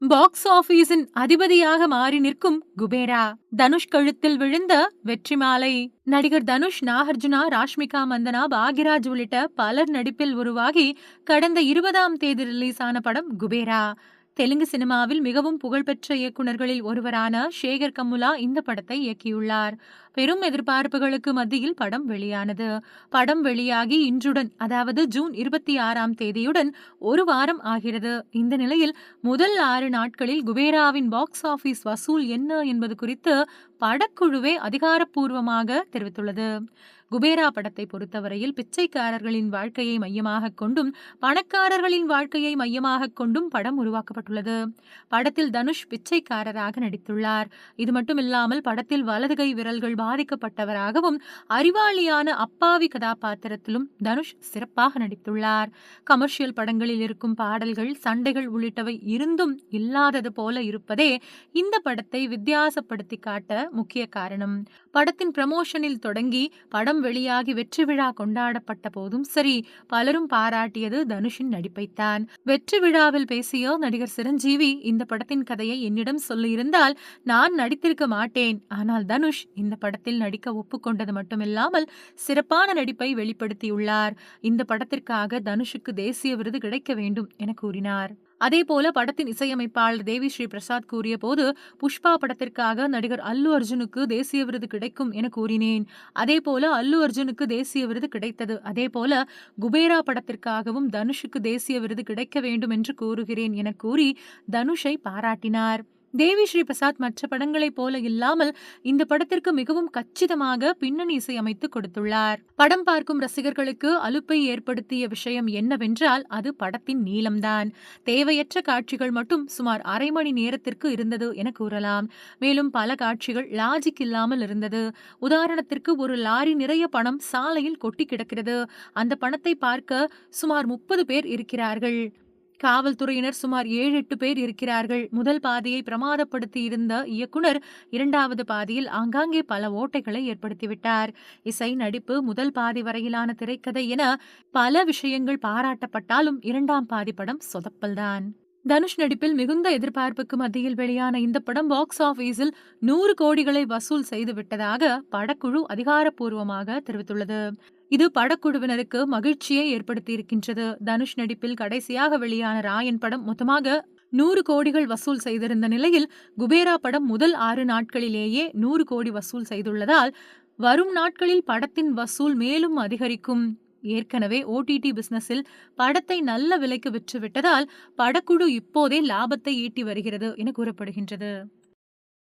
Box ஆபீஸின் அதிபதியாக மாறி நிற்கும் குபேரா. தனுஷ் கழுத்தில் விழுந்த வெற்றி மாலை. நடிகர் தனுஷ், நாகார்ஜுனா, ராஷ்மிகா மந்தனா, பாக்யராஜ் உள்ளிட்ட பலர் நடிப்பில் உருவாகி கடந்த 20ஆம் தேதி ரிலீஸ் ஆன படம் குபேரா. தெலுங்கு சினிமாவில் மிகவும் புகழ்பெற்ற இயக்குநர்களில் ஒருவரான சேகர் கமுலா இந்த படத்தை இயக்கியுள்ளார். பெரும் எதிர்பார்ப்புகளுக்கு மத்தியில் படம் வெளியானது. படம் வெளியாகி இன்றுடன், அதாவது ஜூன் 26ஆம் தேதியுடன் ஒரு வாரம் ஆகிறது. இந்த நிலையில் முதல் 6 நாட்களில் குபேராவின் பாக்ஸ் ஆபீஸ் வசூல் என்ன என்பது குறித்து படக்குழுவே அதிகாரப்பூர்வமாக தெரிவித்துள்ளது. குபேரா படத்தை பொறுத்தவரையில் பிச்சைக்காரர்களின் வாழ்க்கையை மையமாக கொண்டும் பணக்காரர்களின் வாழ்க்கையை மையமாக கொண்டும் படம் உருவாக்கப்பட்டுள்ளது. படத்தில் தனுஷ் பிச்சைக்காரராக நடித்துள்ளார். இது மட்டுமில்லாமல் படத்தில் வலதுகை விரல்கள் பாதிக்கப்பட்டவராகவும் அறிவாளியான அப்பாவி கதாபாத்திரத்திலும் தனுஷ் சிறப்பாக நடித்துள்ளார். கமர்ஷியல் படங்களில் இருக்கும் பாடல்கள், சண்டைகள் உள்ளிட்டவை இருந்தும் இல்லாதது போல இருப்பதே இந்த படத்தை வித்தியாசப்படுத்தி காட்ட முக்கிய காரணம். படத்தின் ப்ரமோஷனில் தொடங்கி படம் வெளியாகி வெற்றி விழா கொண்டாடப்பட்ட போதும் சரி, பலரும் பாராட்டியது தனுஷின் நடிப்பைத்தான். வெற்றி விழாவில் பேசிய நடிகர் சிரஞ்சீவி, இந்த படத்தின் கதையை என்னிடம் சொல்லியிருந்தால் நான் நடித்திருக்க மாட்டேன். ஆனால் தனுஷ் இந்த படத்தில் நடிக்க ஒப்புக்கொண்டது மட்டுமில்லாமல் சிறப்பான நடிப்பை வெளிப்படுத்தியுள்ளார். இந்த படத்திற்காக தனுஷுக்கு தேசிய விருது கிடைக்க வேண்டும் என கூறினார். அதேபோல படத்தின் இசையமைப்பாளர் தேவி ஸ்ரீ பிரசாத் கூறிய போது, புஷ்பா படத்திற்காக நடிகர் அல்லு அர்ஜுனுக்கு தேசிய விருது கிடைக்கும் என கூறினேன். அதேபோல அல்லு அர்ஜுனுக்கு தேசிய விருது கிடைத்தது. அதேபோல குபேரா படத்திற்காகவும் தனுஷுக்கு தேசிய விருது கிடைக்க வேண்டும் என்று கூறுகிறேன் என கூறி தனுஷை பாராட்டினார். தேவி ஸ்ரீ பிரசாத் மற்ற படங்களைப் போல இல்லாமல் இந்த படத்திற்கு மிகவும் கச்சிதமாக பின்னணி இசை அமைத்து கொடுத்துள்ளார். படம் பார்க்கும் ரசிகர்களுக்கு அலுப்பை ஏற்படுத்திய விஷயம் என்னவென்றால் அது படத்தின் நீளம்தான். தேவையற்ற காட்சிகள் மட்டும் சுமார் அரை மணி நேரத்திற்கு இருந்தது என கூறலாம். மேலும் பல காட்சிகள் லாஜிக் இல்லாமல் இருந்தது. உதாரணத்திற்கு, ஒரு லாரி நிறைய பணம் சாலையில் கொட்டி கிடக்கிறது. அந்த பணத்தை பார்க்க சுமார் 30 பேர் இருக்கிறார்கள். காவல்துறையினர் சுமார் 7-8 பேர் இருக்கிறார்கள். முதல் பாதியை பிரமாதப்படுத்தி இருந்த இயக்குனர் 2வது பாதியில் ஆங்காங்கே பல ஓட்டைகளை ஏற்படுத்திவிட்டார். இசை, நடிப்பு, முதல் பாதி வரையிலான திரைக்கதை என பல விஷயங்கள் பாராட்டப்பட்டாலும் 2ஆம் பாதி படம் சொதப்பல்தான். தனுஷ் நடிப்பில் மிகுந்த எதிர்பார்ப்புக்கு மத்தியில் வெளியான இந்த படம் பாக்ஸ் ஆபீஸில் 100 கோடிகளை வசூல் செய்து விட்டதாக படக்குழு அதிகாரப்பூர்வமாக தெரிவித்துள்ளது. இது படக்குழுவினருக்கு மகிழ்ச்சியை ஏற்படுத்தியிருக்கின்றது. தனுஷ் நடிப்பில் கடைசியாக வெளியான ராயன் படம் மொத்தமாக 100 கோடிகள் வசூல் செய்திருந்த நிலையில் குபேரா படம் முதல் 6 நாட்களிலேயே 100 கோடி வசூல் செய்துள்ளதால் வரும் நாட்களில் படத்தின் வசூல் மேலும் அதிகரிக்கும். ஏற்கனவே OTT பிசினஸில் படத்தை நல்ல விலைக்கு விற்றுவிட்டதால் படக்குழு இப்போதே லாபத்தை ஈட்டி வருகிறது என கூறப்படுகின்றது.